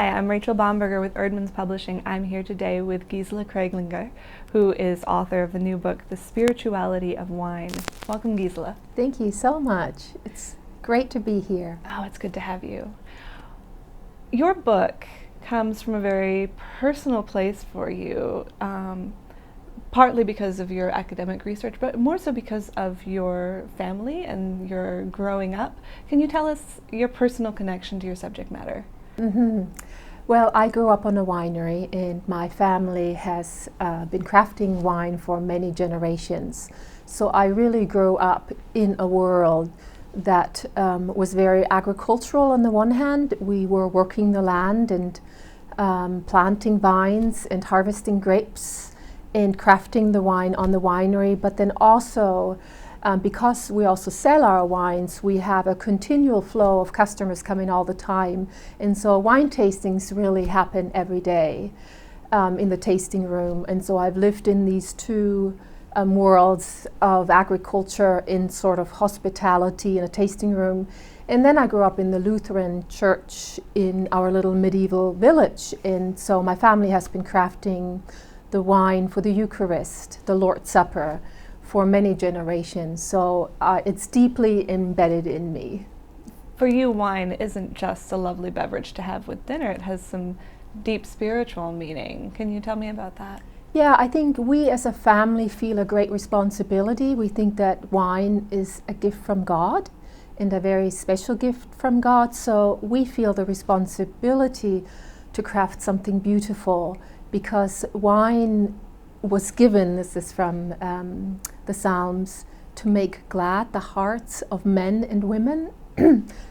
Hi, I'm Rachel Bomberger with Eerdmans Publishing. I'm here today with Gisela Kreglinger, who is author of the new book, The Spirituality of Wine. Welcome, Gisela. Thank you so much. It's great to be here. Oh, it's good to have you. Your book comes from a very personal place for you, partly because of your academic research, but more so because of your family and your growing up. Can you tell us your personal connection to your subject matter? Well, I grew up on a winery, and my family has been crafting wine for many generations. So I really grew up in a world that was very agricultural. On the one hand, we were working the land and planting vines and harvesting grapes and crafting the wine on the winery, but then also because we also sell our wines, we have a continual flow of customers coming all the time. And so wine tastings really happen every day in the tasting room. And so I've lived in these two worlds of agriculture in sort of hospitality in a tasting room. And then I grew up in the Lutheran church in our little medieval village. And so my family has been crafting the wine for the Eucharist, the Lord's Supper, for many generations. So it's deeply embedded in me. For you, wine isn't just a lovely beverage to have with dinner. It has some deep spiritual meaning. Can you tell me about that? Yeah, I think we as a family feel a great responsibility. We think that wine is a gift from God and a very special gift from God. So we feel the responsibility to craft something beautiful, because wine was given, this is from the Psalms, to make glad the hearts of men and women.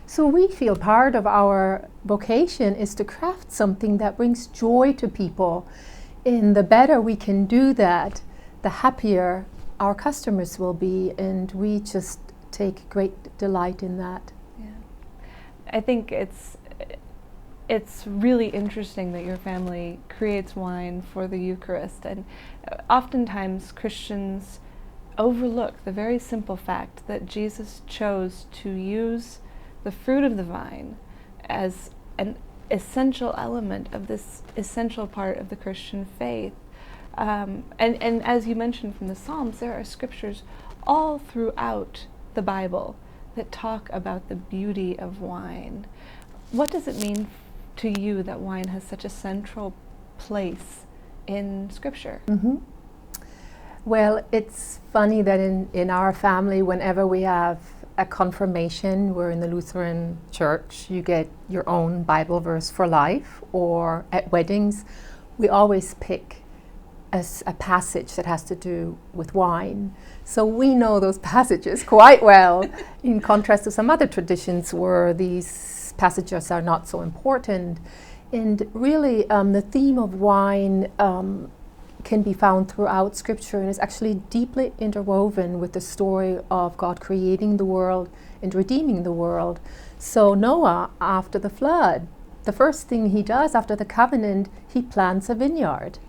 So we feel part of our vocation is to craft something that brings joy to people. And the better we can do that, the happier our customers will be. And we just take great delight in that. Yeah. I think it's really interesting that your family creates wine for the Eucharist, and oftentimes Christians overlook the very simple fact that Jesus chose to use the fruit of the vine as an essential element of this essential part of the Christian faith. And as you mentioned from the Psalms, there are scriptures all throughout the Bible that talk about the beauty of wine. What does it mean to you that wine has such a central place in Scripture? Well, it's funny that in our family, whenever we have a confirmation, we're in the Lutheran church, you get your own Bible verse for life, or at weddings, we always pick a passage that has to do with wine. So we know those passages quite well, in contrast to some other traditions where these passages are not so important. And really, the theme of wine can be found throughout Scripture, and is actually deeply interwoven with the story of God creating the world and redeeming the world. So Noah, after the flood, the first thing he does after the covenant, he plants a vineyard.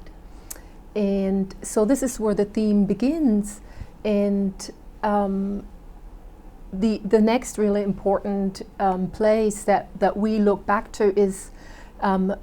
And so this is where the theme begins. And the next really important place that we look back to is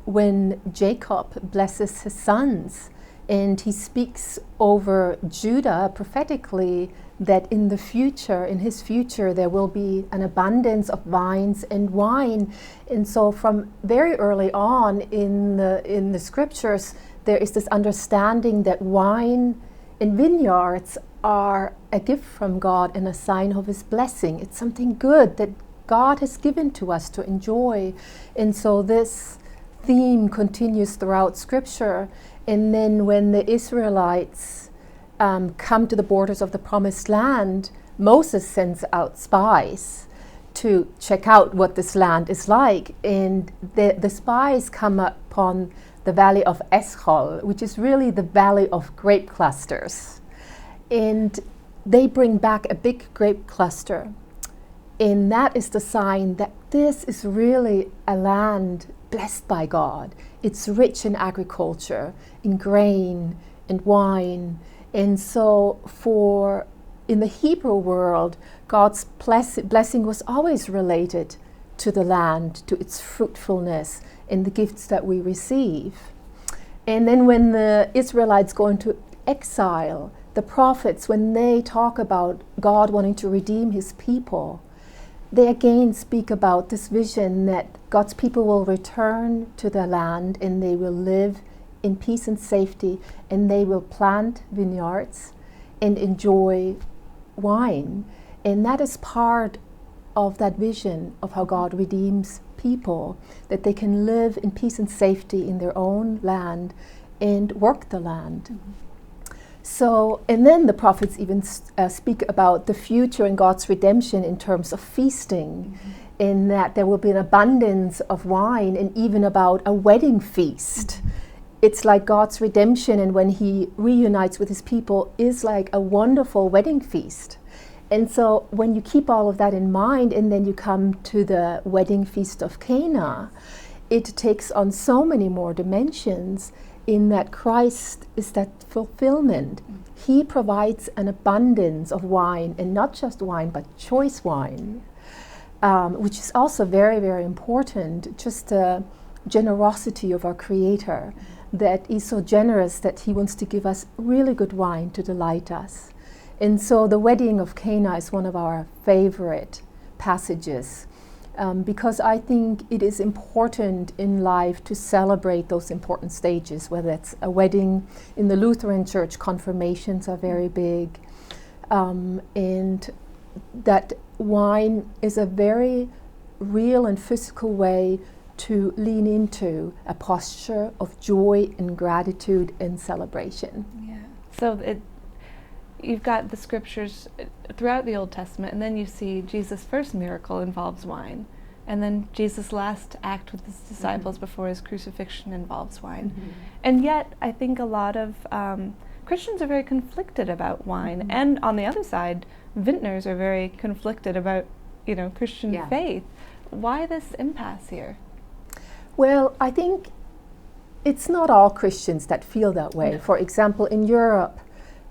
when Jacob blesses his sons, and he speaks over Judah prophetically that in his future, there will be an abundance of vines and wine. And so from very early on in the scriptures, there is this understanding that wine and vineyards are a gift from God and a sign of His blessing. It's something good that God has given to us to enjoy. And so this theme continues throughout Scripture. And then when the Israelites come to the borders of the Promised Land, Moses sends out spies to check out what this land is like. And the spies come upon the valley of Eschol, which is really the valley of grape clusters. And they bring back a big grape cluster. And that is the sign that this is really a land blessed by God. It's rich in agriculture, in grain, and wine. And so in the Hebrew world, God's blessing was always related to the land, to its fruitfulness, in the gifts that we receive. And then when the Israelites go into exile, the prophets, when they talk about God wanting to redeem his people, they again speak about this vision that God's people will return to their land and they will live in peace and safety, and they will plant vineyards and enjoy wine. And that is part of that vision of how God redeems people, that they can live in peace and safety in their own land and work the land. Mm-hmm. So, and then the prophets even speak about the future and God's redemption in terms of feasting, mm-hmm. in that there will be an abundance of wine, and even about a wedding feast. Mm-hmm. It's like God's redemption, and when he reunites with his people, is like a wonderful wedding feast. And so when you keep all of that in mind, and then you come to the wedding feast of Cana, it takes on so many more dimensions, in that Christ is that fulfillment. Mm-hmm. He provides an abundance of wine, and not just wine, but choice wine, which is also very, very important. Just the generosity of our Creator, that is so generous that he wants to give us really good wine to delight us. And so the wedding of Cana is one of our favorite passages, because I think it is important in life to celebrate those important stages, whether it's a wedding. In the Lutheran Church, confirmations are very big, and that wine is a very real and physical way to lean into a posture of joy and gratitude and celebration. Yeah. So you've got the scriptures throughout the Old Testament, and then you see Jesus' first miracle involves wine, and then Jesus' last act with his disciples mm-hmm. before his crucifixion involves wine. Mm-hmm. And yet, I think a lot of Christians are very conflicted about wine, mm-hmm. and on the other side, vintners are very conflicted about, Christian faith. Why this impasse here? Well, I think it's not all Christians that feel that way. No. For example, in Europe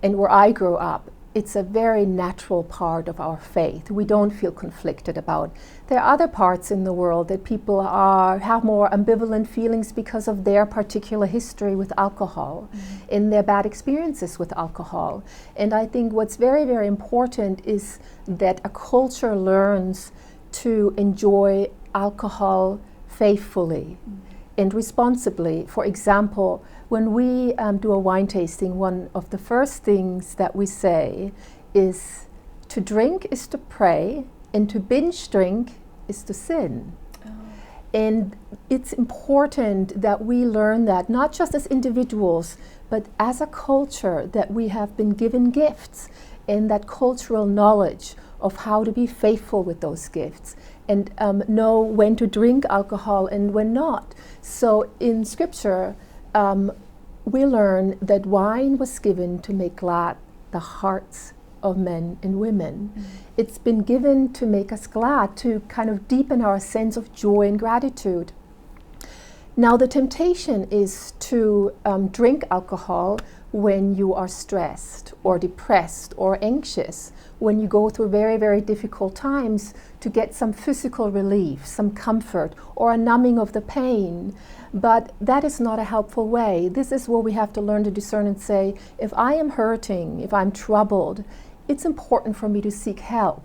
and where I grew up, it's a very natural part of our faith. We don't feel conflicted about. There are other parts in the world that people have more ambivalent feelings because of their particular history with alcohol, mm-hmm. and their bad experiences with alcohol. And I think what's very, very important is that a culture learns to enjoy alcohol faithfully and responsibly. For example, when we do a wine tasting, one of the first things that we say is, to drink is to pray, and to binge drink is to sin. Oh. And it's important that we learn that, not just as individuals, but as a culture, that we have been given gifts, and that cultural knowledge of how to be faithful with those gifts, and know when to drink alcohol and when not. So in Scripture, we learn that wine was given to make glad the hearts of men and women. Mm-hmm. It's been given to make us glad, to kind of deepen our sense of joy and gratitude. Now the temptation is to drink alcohol when you are stressed or depressed or anxious, when you go through very, very difficult times, to get some physical relief, some comfort, or a numbing of the pain. But that is not a helpful way. This is where we have to learn to discern and say, if I am hurting, if I'm troubled, it's important for me to seek help.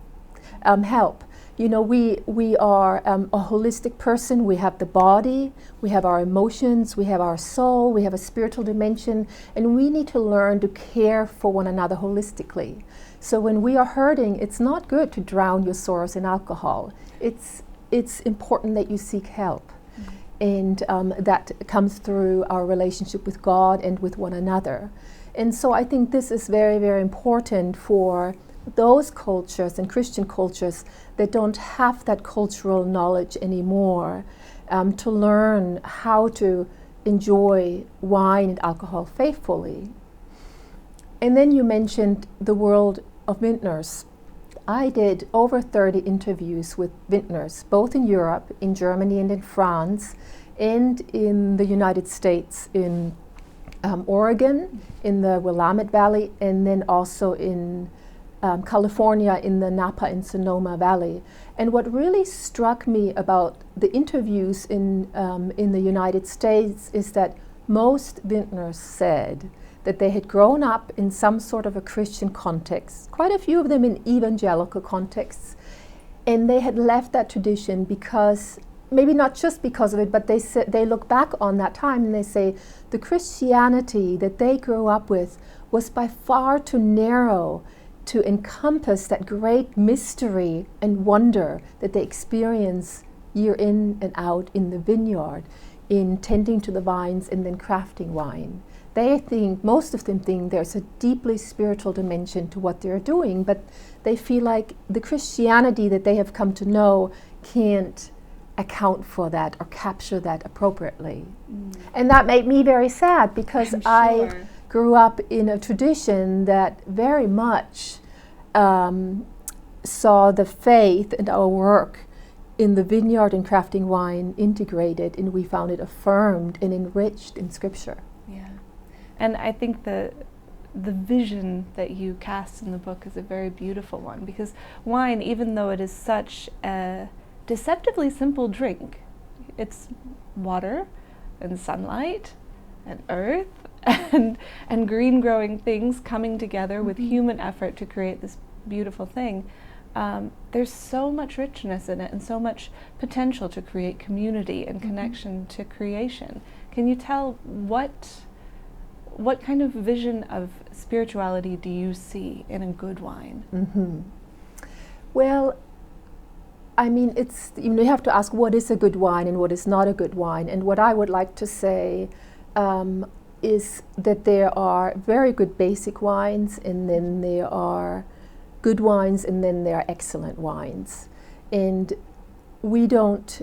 We are a holistic person. We have the body, we have our emotions, we have our soul, we have a spiritual dimension, and we need to learn to care for one another holistically. So when we are hurting, it's not good to drown your sorrows in alcohol. It's important that you seek help. Mm-hmm. And that comes through our relationship with God and with one another. And so I think this is very, very important for those cultures and Christian cultures that don't have that cultural knowledge anymore, to learn how to enjoy wine and alcohol faithfully. And then you mentioned the world of vintners. I did over 30 interviews with vintners, both in Europe, in Germany and in France, and in the United States, in Oregon, in the Willamette Valley, and then also in California in the Napa and Sonoma Valley. And what really struck me about the interviews in the United States is that most vintners said that they had grown up in some sort of a Christian context, quite a few of them in evangelical contexts, and they had left that tradition because, maybe not just because of it, but they look back on that time and they say the Christianity that they grew up with was by far too narrow to encompass that great mystery and wonder that they experience year in and out in the vineyard, in tending to the vines and then crafting wine. They think, most of them think, there's a deeply spiritual dimension to what they're doing, but they feel like the Christianity that they have come to know can't account for that or capture that appropriately. And that made me very sad, because I grew up in a tradition that very much saw the faith and our work in the vineyard and crafting wine integrated, and we found it affirmed and enriched in Scripture. Yeah. And I think the vision that you cast in the book is a very beautiful one, because wine, even though it is such a deceptively simple drink, it's water and sunlight and earth and green growing things coming together with human effort to create this beautiful thing. There's so much richness in it and so much potential to create community and connection to creation. Can you tell what kind of vision of spirituality do you see in a good wine? Well, I mean, you have to ask what is a good wine and what is not a good wine. And what I would like to say is that there are very good basic wines, and then there are good wines, and then there are excellent wines. And we don't,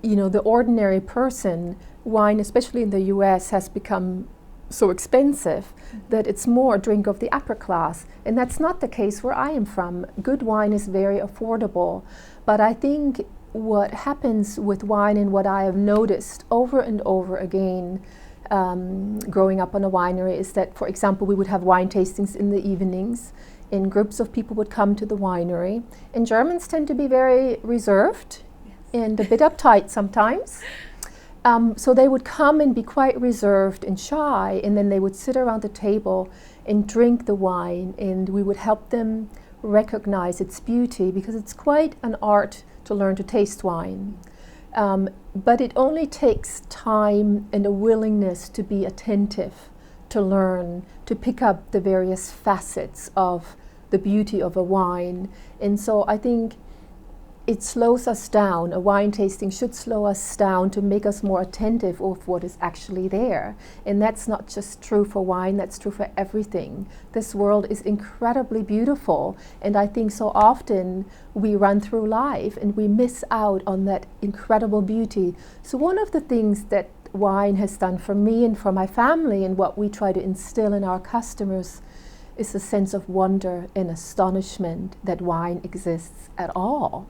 the ordinary person, wine, especially in the US, has become so expensive that it's more a drink of the upper class. And that's not the case where I am from. Good wine is very affordable. But I think what happens with wine, and what I have noticed over and over again growing up on a winery, is that, for example, we would have wine tastings in the evenings, and groups of people would come to the winery. And Germans tend to be very reserved and a bit uptight sometimes. So they would come and be quite reserved and shy, and then they would sit around the table and drink the wine, and we would help them recognize its beauty, because it's quite an art to learn to taste wine. But it only takes time and a willingness to be attentive, to learn, to pick up the various facets of the beauty of a wine. And so I think it slows us down. A wine tasting should slow us down to make us more attentive of what is actually there. And that's not just true for wine, that's true for everything. This world is incredibly beautiful, and I think so often we run through life and we miss out on that incredible beauty. So one of the things that wine has done for me and for my family, and what we try to instill in our customers, is a sense of wonder and astonishment that wine exists at all.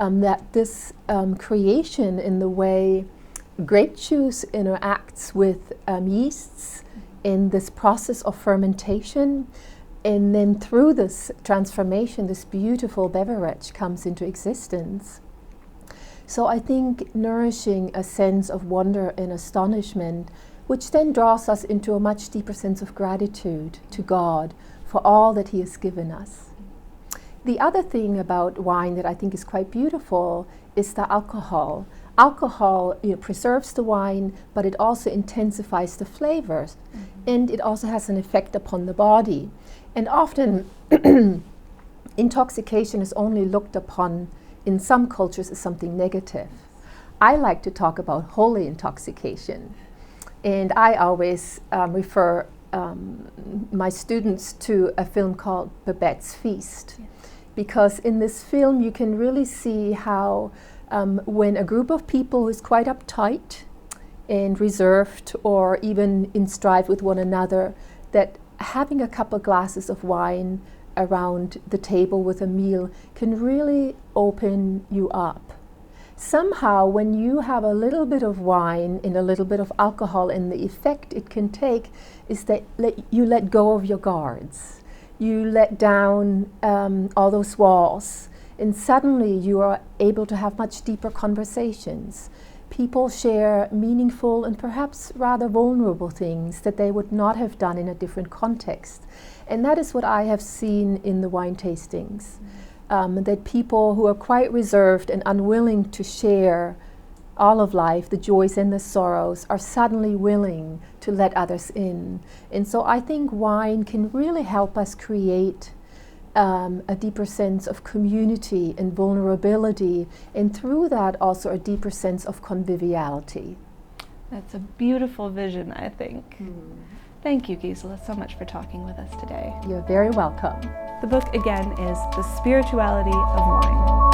That this creation, in the way grape juice interacts with yeasts in this process of fermentation, and then through this transformation, this beautiful beverage comes into existence. So I think nourishing a sense of wonder and astonishment, which then draws us into a much deeper sense of gratitude to God for all that He has given us. The other thing about wine that I think is quite beautiful is the alcohol. Alcohol preserves the wine, but it also intensifies the flavors, and it also has an effect upon the body. And often intoxication is only looked upon in some cultures as something negative. I like to talk about holy intoxication. And I always refer my students to a film called Babette's Feast. Because in this film you can really see how when a group of people is quite uptight and reserved, or even in strife with one another, that having a couple glasses of wine around the table with a meal can really open you up. Somehow, when you have a little bit of wine and a little bit of alcohol, and the effect it can take is that you let go of your guards. you let down all those walls, and suddenly you are able to have much deeper conversations. People share meaningful and perhaps rather vulnerable things that they would not have done in a different context. And that is what I have seen in the wine tastings, that people who are quite reserved and unwilling to share all of life, the joys and the sorrows, are suddenly willing to let others in. And so I think wine can really help us create a deeper sense of community and vulnerability, and through that also a deeper sense of conviviality. That's a beautiful vision, I think. Thank you, Gisela, so much for talking with us today. You're very welcome. The book, again, is The Spirituality of Wine.